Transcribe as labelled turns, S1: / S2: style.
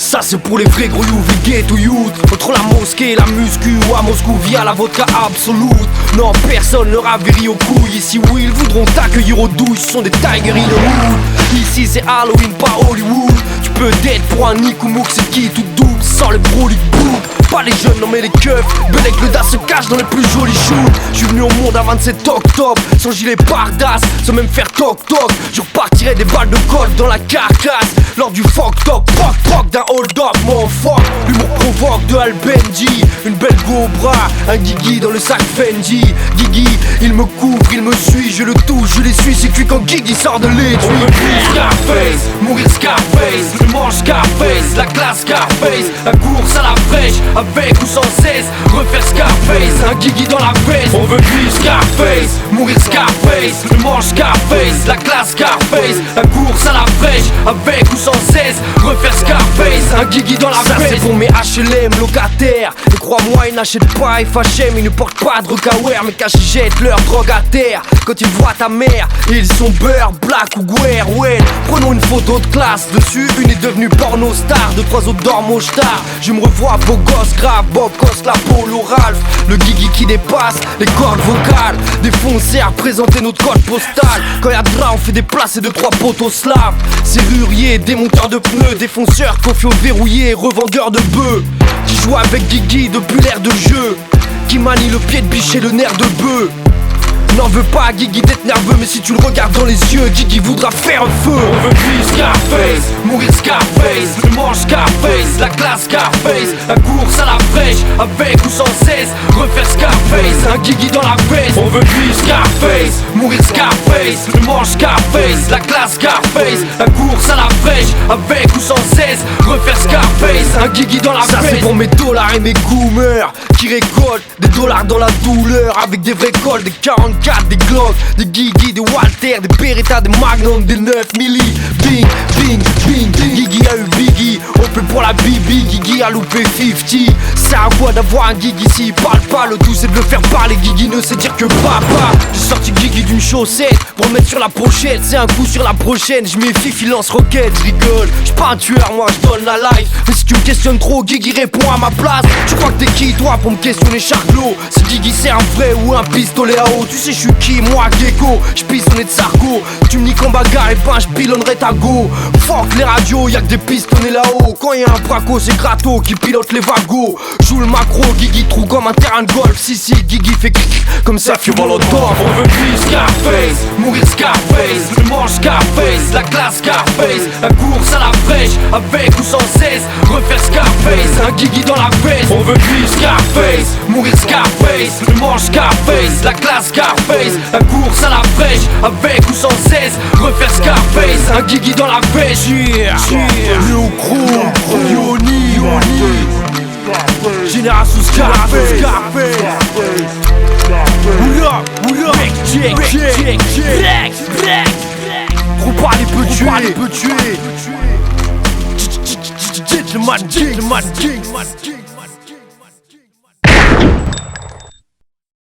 S1: Ça c'est pour les vrais gros youth, les ghetto youth. Entre la mosquée et la muscu ou à Moscou via la vodka absolute. Non, personne leur a viré aux couilles. Ici où ils voudront t'accueillir aux douilles, ce sont des tigers in the hood. Ici c'est Halloween, pas Hollywood. Tu peux d'être pour un Nick ou Mouk, c'est qui tout double sans les broly book. Pas les jeunes, non mais les keufs. Belek le das se cache dans les plus jolis shoots. J'suis venu au monde à 27 octobre, sans gilet pare-das, sans même faire toc-toc. Je repartirai des balles de colle dans la carcasse lors du fuck-top, proc-proc d'un hold-up, mon fuck. L'humour provoque de Al Benji, une belle gobra, un Guigui dans le sac Fendi. Guigui, il me couvre, il me suit, je le touche, je les suis. C'est cuit quand Guigui sort de l'étui. On veut plus Scarface, mourir Scarface, le manche Scarface, la classe Scarface, la course à la fraîche, avec ou sans cesse, refaire Scarface, un Guigui dans la face. On veut plus Scarface, mourir Scarface, le manche Scarface, la classe Scarface, la course à la fraîche, avec ou sans cesse, refaire Scarface, un Guigui dans la face. Ça c'est pour mes HLM locataires, et crois-moi ils n'achètent pas FHM, ils ne portent pas de Rocawear, mais cachent jettent leur drogue à terre. Quand ils voient ta mère, ils sont beurre, black ou guerre, ouais. Prenons une photo de classe, dessus une est devenue porno star, deux trois autres dorment au star. Je me revois beau gosse grave, Bob Cost, la Polo Ralph, le Guigui qui dépasse les cordes vocales, défoncé à représenter notre code postal. Quand y'a de là on fait des places et deux trois poteaux slaves, serruriers, démonteurs de pneus, défonceurs, coffiots verrouillés, revendeurs de bœufs, qui jouent avec Guigui depuis l'ère de jeu, qui manie le pied de biche et le nerf de bœuf. N'en veux pas à Guigui d'être nerveux, mais si tu le regardes dans les yeux, Guigui voudra faire un feu. On veut plus Scarface, mourir Scarface, le manche Scarface, la classe Scarface, la course à la fraîche, avec ou sans cesse, refaire Scarface, un Guigui dans la face. On veut plus Scarface, mourir Scarface, le manche Scarface, la classe Scarface, la course à la fraîche, avec ou sans cesse, refaire Scarface, un Guigui dans la face. Ça c'est pour mes dollars et mes goomers qui récoltent des dollars dans la douleur, avec des vrais cols, des 44, des Glock, des Guigui, des Walter, des Beretta, des Magnum, des 9 milli. Bing, bing, bing, Guigui a eu Biggie, on peut pour la Bibi, Guigui a loupé 50. C'est à quoi d'avoir un Guigui s'il parle pas, le tout c'est de le faire parler. Guigui ne sait dire que papa. J'ai sorti Guigui d'une chaussette pour le mettre sur la pochette, c'est un coup sur la prochaine. Je méfie, il lance roquette, je rigole. J'suis pas un tueur, moi je donne la life. Mais si tu me questionnes trop, Guigui répond à ma place. Tu crois que t'es qui toi pour me questionner Charclos? Si Guigui c'est un vrai ou un pistolet à eau, tu sais je suis qui, moi Gecko, j'pistonnais de Sarko. Tu me niques en bagarre et ben j'pilonnerai ta go. Fuck les radios, y'a que des pistonnets là-haut. Quand y'a un braco c'est Grato qui pilote les wagons. Joue le macro, Guigui trou comme un terrain de golf. Si Guigui fait clic comme ça fume Molotov. On veut plus Scarface, mourir Scarface, le manche Scarface, la classe Scarface, la course à la fraîche, avec ou sans cesse, refaire Scarface, un Guigui dans la face. On veut plus Scarface, mourir Scarface, le manche Scarface, la classe Scarface, la course à la fraîche, avec ou sans cesse, refaire Scarface, un Guigui dans la face. Yo Crew, Yoni, Génération Scarface, oula, oula, trop parler peut tuer. Gentleman King.